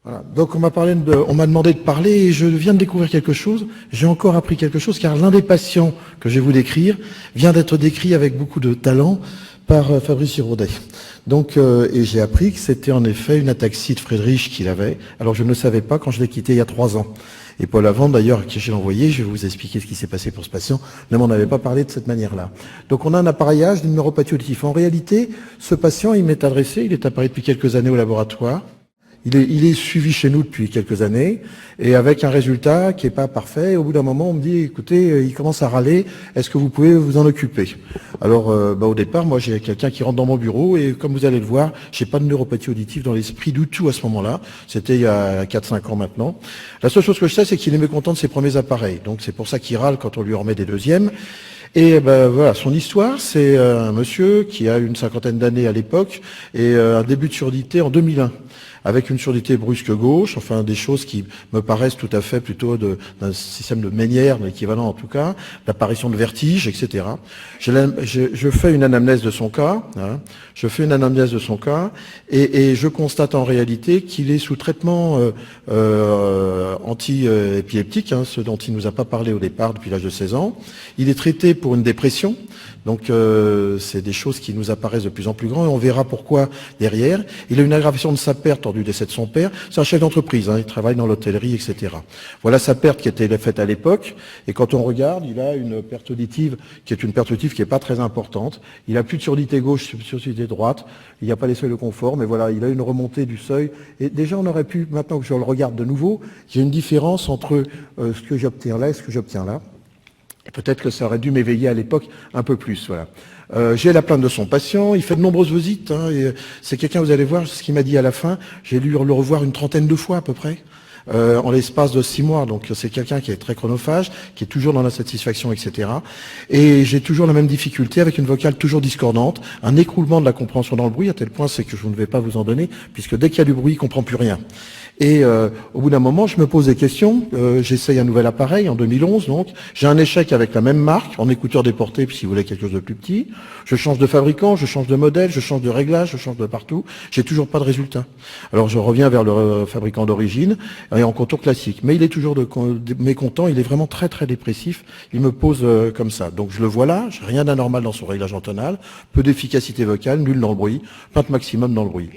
Voilà. Donc on m'a demandé de parler et je viens de découvrir quelque chose. J'ai encore appris quelque chose car l'un des patients que je vais vous décrire vient d'être décrit avec beaucoup de talent par Fabrice Hiraudet. Donc, et j'ai appris que c'était en effet une ataxie de Friedrich qu'il avait. Alors je ne le savais pas quand je l'ai quitté il y a 3 ans. Et Paul Avant, d'ailleurs, à qui je l'ai envoyé, je vais vous expliquer ce qui s'est passé pour ce patient, ne m'en avait pas parlé de cette manière-là. Donc on a un appareillage d'une neuropathie auditive. En réalité, ce patient, il m'est adressé, il est appareillé depuis quelques années au laboratoire. Il est suivi chez nous depuis quelques années et avec un résultat qui n'est pas parfait. Et au bout d'un moment, on me dit, écoutez, il commence à râler, est-ce que vous pouvez vous en occuper? Alors, au départ, moi, j'ai quelqu'un qui rentre dans mon bureau et comme vous allez le voir, j'ai pas de neuropathie auditive dans l'esprit du tout à ce moment-là. C'était il y a 4-5 ans maintenant. La seule chose que je sais, c'est qu'il est mécontent de ses premiers appareils. Donc, c'est pour ça qu'il râle quand on lui remet des deuxièmes. Et voilà, son histoire, c'est un monsieur qui a une 50aine d'années à l'époque et un début de surdité en 2001. Avec une surdité brusque gauche, enfin des choses qui me paraissent tout à fait plutôt d'un système de Ménière, l'équivalent en tout cas, l'apparition de vertiges, etc. Je fais une anamnèse de son cas, hein, et je constate en réalité qu'il est sous traitement anti-épileptique, hein, ce dont il nous a pas parlé au départ depuis l'âge de 16 ans. Il est traité pour une dépression. Donc c'est des choses qui nous apparaissent de plus en plus grandes et on verra pourquoi derrière. Il a une aggravation de sa perte lors du décès de son père. C'est un chef d'entreprise, hein, il travaille dans l'hôtellerie, etc. Voilà sa perte qui était faite à l'époque. Et quand on regarde, il a une perte auditive qui est une perte auditive qui n'est pas très importante. Il a plus de surdité gauche, surdité droite. Il n'y a pas les seuils de confort, mais voilà, il a une remontée du seuil. Et déjà, on aurait pu, maintenant que je le regarde de nouveau, il y a une différence entre ce que j'obtiens là et ce que j'obtiens là. Et peut-être que ça aurait dû m'éveiller à l'époque un peu plus. Voilà. J'ai la plainte de son patient, il fait de nombreuses visites. Hein, et c'est quelqu'un, vous allez voir ce qu'il m'a dit à la fin, j'ai dû le revoir une 30aine de fois à peu près, en l'espace de 6 mois. Donc c'est quelqu'un qui est très chronophage, qui est toujours dans l'insatisfaction, etc. Et j'ai toujours la même difficulté avec une vocale toujours discordante, un écroulement de la compréhension dans le bruit, à tel point c'est que je ne vais pas vous en donner, puisque dès qu'il y a du bruit, il ne comprend plus rien. Et au bout d'un moment, je me pose des questions. J'essaye un nouvel appareil en 2011, donc j'ai un échec avec la même marque, en écouteur déporté, puis si vous voulez quelque chose de plus petit. Je change de fabricant, je change de modèle, je change de réglage, je change de partout. J'ai toujours pas de résultat. Alors je reviens vers le fabricant d'origine et en contour classique. Mais il est toujours mécontent. Il est vraiment très très dépressif. Il me pose comme ça. Donc je le vois là. J'ai rien d'anormal dans son réglage entonal. Peu d'efficacité vocale, nul dans le bruit, plainte maximum dans le bruit.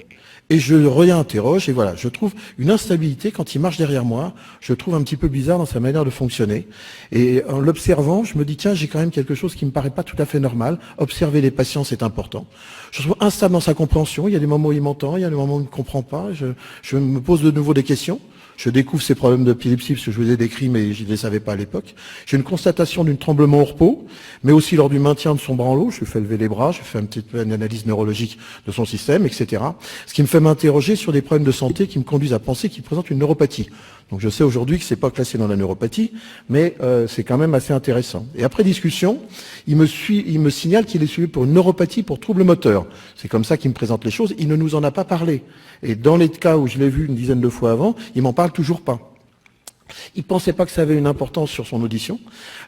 Et je le réinterroge et voilà, je trouve une instabilité quand il marche derrière moi, je le trouve un petit peu bizarre dans sa manière de fonctionner. Et en l'observant, je me dis tiens, j'ai quand même quelque chose qui me paraît pas tout à fait normal. Observer les patients, c'est important. Je trouve instable dans sa compréhension, il y a des moments où il m'entend, il y a des moments où il ne comprend pas, je me pose de nouveau des questions. Je découvre ces problèmes d'épilepsie, parce que je vous ai décrit, mais je ne les savais pas à l'époque. J'ai une constatation d'un tremblement au repos, mais aussi lors du maintien de son bras en l'eau. Je lui fais lever les bras, je fais une analyse neurologique de son système, etc. Ce qui me fait m'interroger sur des problèmes de santé qui me conduisent à penser qu'il présente une neuropathie. Donc je sais aujourd'hui que c'est pas classé dans la neuropathie, mais c'est quand même assez intéressant. Et après discussion, il me signale qu'il est suivi pour une neuropathie pour trouble moteur. C'est comme ça qu'il me présente les choses. Il ne nous en a pas parlé. Et dans les cas où je l'ai vu une dizaine de fois avant, il m'en parle toujours pas. Il pensait pas que ça avait une importance sur son audition.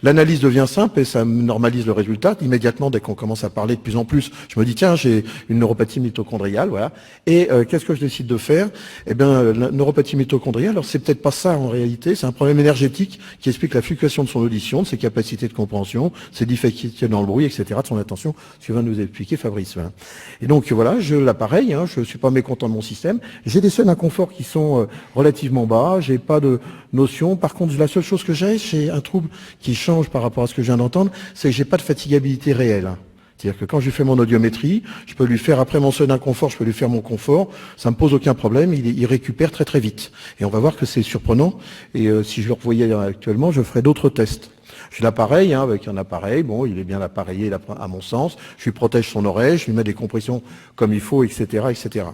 L'analyse devient simple et ça normalise le résultat. Immédiatement, dès qu'on commence à parler de plus en plus, je me dis tiens, j'ai une neuropathie mitochondriale, voilà. Et qu'est-ce que je décide de faire? Eh bien, la neuropathie mitochondriale, alors c'est peut-être pas ça en réalité, c'est un problème énergétique qui explique la fluctuation de son audition, de ses capacités de compréhension, ses difficultés dans le bruit, etc., de son attention, ce que vient de nous expliquer Fabrice. Voilà. Et donc voilà, je l'appareil, hein, je suis pas mécontent de mon système. J'ai des seuils d'inconfort qui sont relativement bas, j'ai pas de notion. Par contre, la seule chose que j'ai un trouble qui change par rapport à ce que je viens d'entendre, c'est que j'ai pas de fatigabilité réelle. C'est-à-dire que quand je lui fais mon audiométrie, je peux lui faire après mon seuil d'inconfort, je peux lui faire mon confort, ça me pose aucun problème, il récupère très très vite. Et on va voir que c'est surprenant. Et si je le revoyais actuellement, je ferais d'autres tests. J'ai l'appareil, hein, avec un appareil, bon, il est bien appareillé à mon sens, je lui protège son oreille, je lui mets des compressions comme il faut, etc., etc.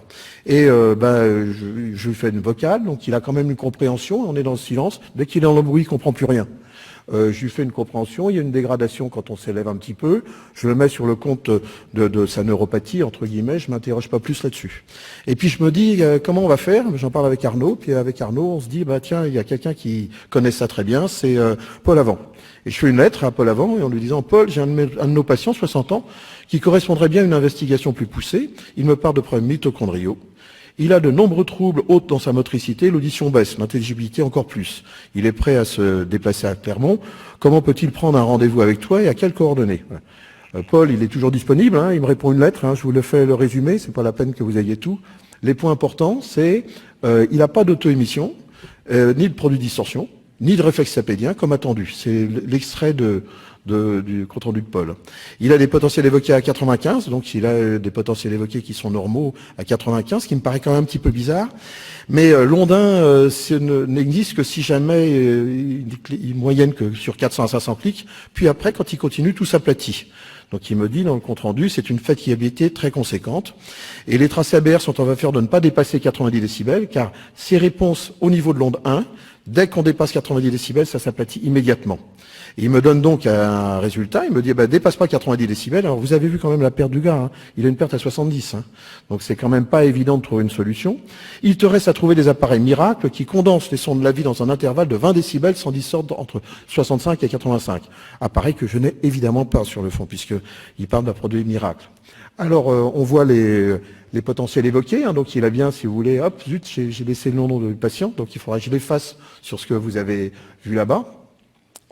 Et je lui fais une vocale, donc il a quand même une compréhension, on est dans le silence, dès qu'il est dans le bruit, il comprend plus rien. Je lui fais une compréhension, il y a une dégradation quand on s'élève un petit peu, je le mets sur le compte de sa neuropathie, entre guillemets, je m'interroge pas plus là-dessus. Et puis je me dis, comment on va faire? J'en parle avec Arnaud, puis avec Arnaud, on se dit, bah tiens, il y a quelqu'un qui connaît ça très bien, c'est Paul Avant. Et je fais une lettre à Paul Avant, en lui disant, Paul, j'ai un de nos patients, 60 ans, qui correspondrait bien à une investigation plus poussée, il me parle de problèmes mitochondriaux. Il a de nombreux troubles autres dans sa motricité, l'audition baisse, l'intelligibilité encore plus. Il est prêt à se déplacer à Clermont. Comment peut-il prendre un rendez-vous avec toi et à quelles coordonnées? Paul, il est toujours disponible, hein, il me répond une lettre, hein, je vous le fais le résumé, c'est pas la peine que vous ayez tout. Les points importants, c'est il n'a pas d'auto-émission, ni de produit de distorsion, ni de réflexe sapédien, comme attendu. C'est l'extrait du compte-rendu de Paul. Il a des potentiels évoqués à 95, donc il a des potentiels évoqués qui sont normaux à 95, ce qui me paraît quand même un petit peu bizarre. Mais Londin n'existe que si jamais il moyenne que sur 400 à 500 clics, puis après, quand il continue, tout s'aplatit. Donc il me dit dans le compte-rendu, c'est une fatigabilité très conséquente. Et les tracés ABR sont en faveur de ne pas dépasser 90 décibels, car ces réponses au niveau de l'onde 1, dès qu'on dépasse 90 décibels, ça s'aplatit immédiatement. Et il me donne donc un résultat, il me dit, dépasse pas 90 décibels. Alors vous avez vu quand même la perte du gars, hein. Il a une perte à 70. Hein. Donc c'est quand même pas évident de trouver une solution. Il te reste à trouver des appareils miracles qui condensent les sons de la vie dans un intervalle de 20 décibels sans dissordre entre 65 et 85. Appareil que je n'ai évidemment pas sur le fond, puisqu'il parle d'un produit miracle. Alors on voit les potentiels évoqués, hein, donc il a bien, si vous voulez, hop, zut, j'ai laissé le nom du patient, donc il faudra que je l'efface sur ce que vous avez vu là-bas.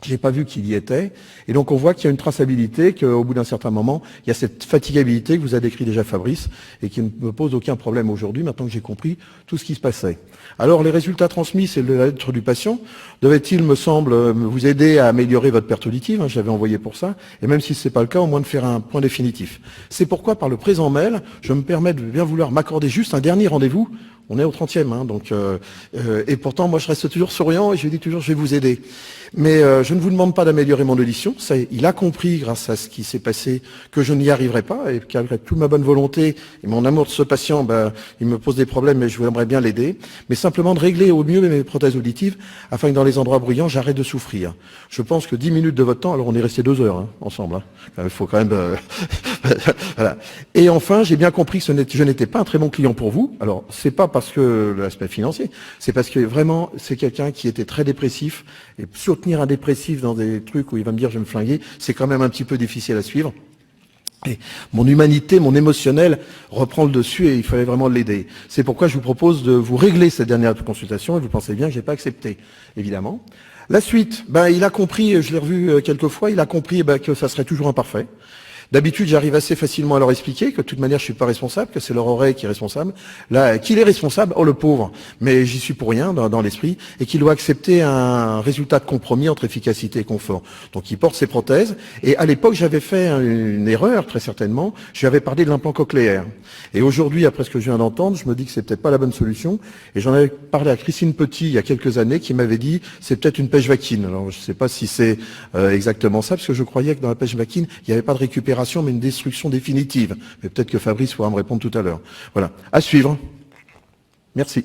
J'ai pas vu qu'il y était. Et donc, on voit qu'il y a une traçabilité, qu'au bout d'un certain moment, il y a cette fatigabilité que vous a décrit déjà Fabrice et qui ne me pose aucun problème aujourd'hui, maintenant que j'ai compris tout ce qui se passait. Alors, les résultats transmis, c'est la lettre du patient. Devait-il, me semble, vous aider à améliorer votre perte auditive, hein, je l'avais envoyé pour ça. Et même si ce n'est pas le cas, au moins de faire un point définitif. C'est pourquoi, par le présent mail, je me permets de bien vouloir m'accorder juste un dernier rendez-vous. On est au 30e, hein, donc, et pourtant, moi, je reste toujours souriant et je dis toujours, je vais vous aider. Mais je ne vous demande pas d'améliorer mon audition. Ça, il a compris, grâce à ce qui s'est passé, que je n'y arriverai pas et qu'avec toute ma bonne volonté et mon amour de ce patient, il me pose des problèmes, mais je voudrais bien l'aider. Mais simplement de régler au mieux mes prothèses auditives afin que dans les endroits bruyants, j'arrête de souffrir. Je pense que 10 minutes de votre temps, alors on est resté 2 heures hein, ensemble. Hein. Il faut quand même... voilà. Et enfin, j'ai bien compris que je n'étais pas un très bon client pour vous. Alors, c'est pas parce que l'aspect financier, c'est parce que vraiment, c'est quelqu'un qui était très dépressif. Et soutenir un dépressif dans des trucs où il va me dire je vais me flinguer, c'est quand même un petit peu difficile à suivre. Et mon humanité, mon émotionnel reprend le dessus et il fallait vraiment l'aider. C'est pourquoi je vous propose de vous régler cette dernière consultation et vous pensez bien que je n'ai pas accepté, évidemment. La suite, il a compris, je l'ai revu quelques fois, il a compris que ça serait toujours imparfait. D'habitude, j'arrive assez facilement à leur expliquer que de toute manière, je suis pas responsable, que c'est leur oreille qui est responsable. Là, qu'il est responsable, oh le pauvre, mais j'y suis pour rien dans l'esprit, et qu'il doit accepter un résultat de compromis entre efficacité et confort. Donc, il porte ses prothèses, et à l'époque, j'avais fait une erreur, très certainement, je lui avais parlé de l'implant cochléaire. Et aujourd'hui, après ce que je viens d'entendre, je me dis que c'est peut-être pas la bonne solution, et j'en avais parlé à Christine Petit il y a quelques années, qui m'avait dit, c'est peut-être une pêche vaquine. Alors, je sais pas si c'est exactement ça, parce que je croyais que dans la pêche vaquine, il n'y avait pas de récupération mais une destruction définitive. Mais peut-être que Fabrice pourra me répondre tout à l'heure. Voilà. À suivre. Merci.